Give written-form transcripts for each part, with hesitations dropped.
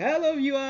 Hello viewers,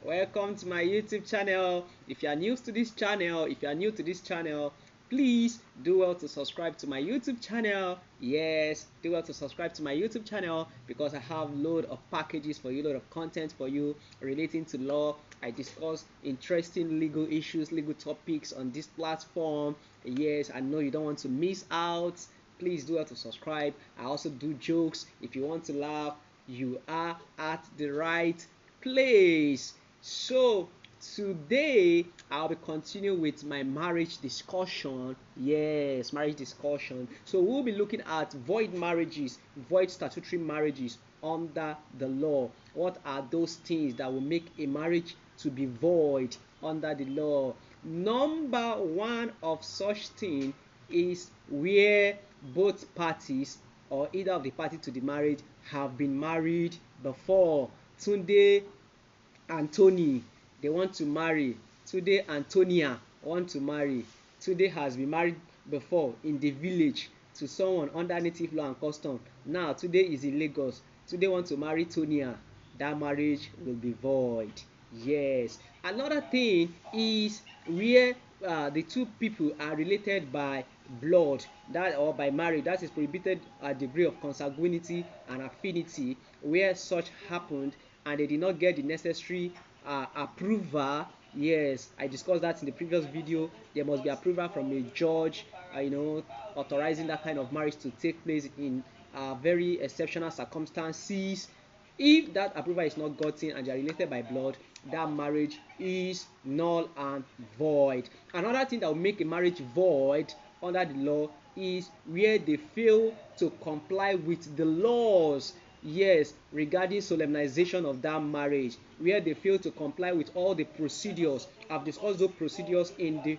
welcome to my YouTube channel. If you are new to this channel, please do well to subscribe to my YouTube channel. Yes, do well to subscribe to my YouTube channel because I have load of packages for you, load of content for you relating to law. I discuss interesting legal issues, legal topics on this platform. Yes, I know you don't want to miss out. Please do well to subscribe. I also do jokes. If you want to laugh, you are at the right place. So today I'll be continuing with my marriage discussion. Yes, marriage discussion. So we'll be looking at void marriages, void statutory marriages under the law. What are those things that will make a marriage to be void under the law? Number one of such thing is where both parties or either of the party to the marriage have been married before. Tunde and Tony, they want to marry. Tunde and Tonia want to marry. Tunde has been married before in the village to someone under native law and custom. Now Tunde is in Lagos. Tunde want to marry Tonia. That marriage will be void. Yes. Another thing is where the two people are related by blood, that or by marriage, that is prohibited a degree of consanguinity and affinity, where such happened and they did not get the necessary approval. Yes, I discussed that in the previous video. There must be approval from a judge, authorizing that kind of marriage to take place in very exceptional circumstances. If that approval is not gotten and they are related by blood, that marriage is null and void. Another thing that will make a marriage void under the law is where they fail to comply with the laws, yes, regarding solemnization of that marriage, where they fail to comply with all the procedures. I've discussed those procedures in the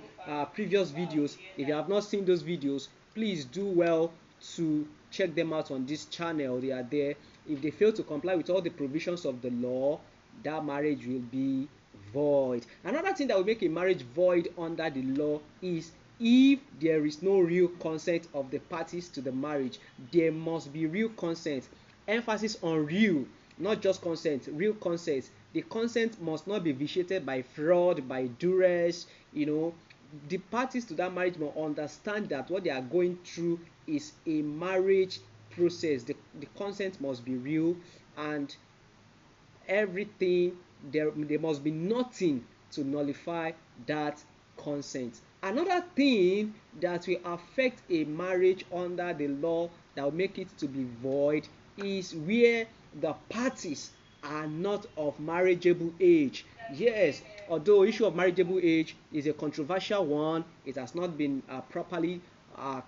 previous videos. If you have not seen those videos, please do well to check them out on this channel. They are there. If they fail to comply with all the provisions of the law, that marriage will be void. Another thing that will make a marriage void under the law is if there is no real consent of the parties to the marriage. There must be real consent. Emphasis on real, not just consent, real consent. The consent must not be vitiated by fraud, by duress. The parties to that marriage must understand that what they are going through is a marriage process. The consent must be real, and everything, there must be nothing to nullify that consent. Another thing that will affect a marriage under the law that will make it to be void is where the parties are not of marriageable age. Yes, although issue of marriageable age is a controversial one, it has not been properly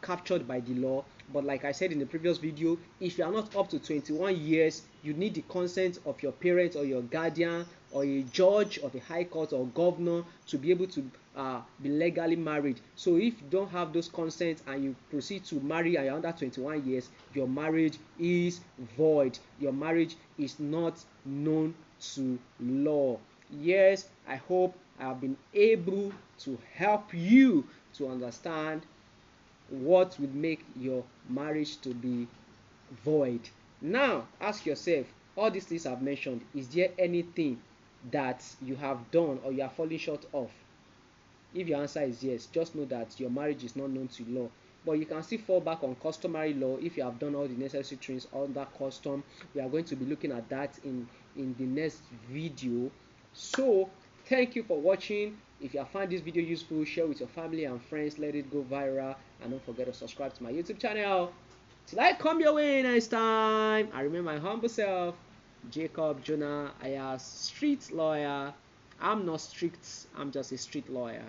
captured by the law. But like I said in the previous video, if you are not up to 21 years, you need the consent of your parents or your guardian or a judge of the high court or governor to be able to be legally married. So if you don't have those consents and you proceed to marry and you're under 21 years, your marriage is void. Your marriage is not known to law. Yes, I hope I have been able to help you to understand what would make your marriage to be void. Now ask yourself, all these things I've mentioned, is there anything that you have done or you are falling short of? If your answer is yes, just know that your marriage is not known to law. But you can still fall back on customary law if you have done all the necessary things under custom. We are going to be looking at that in the next video. So thank you for watching. If you have found this video useful, share with your family and friends, let it go viral, and don't forget to subscribe to my YouTube channel. Till I come your way next time, I remain my humble self, Jacob Jonah. I am street lawyer. I'm not strict, I'm just a street lawyer.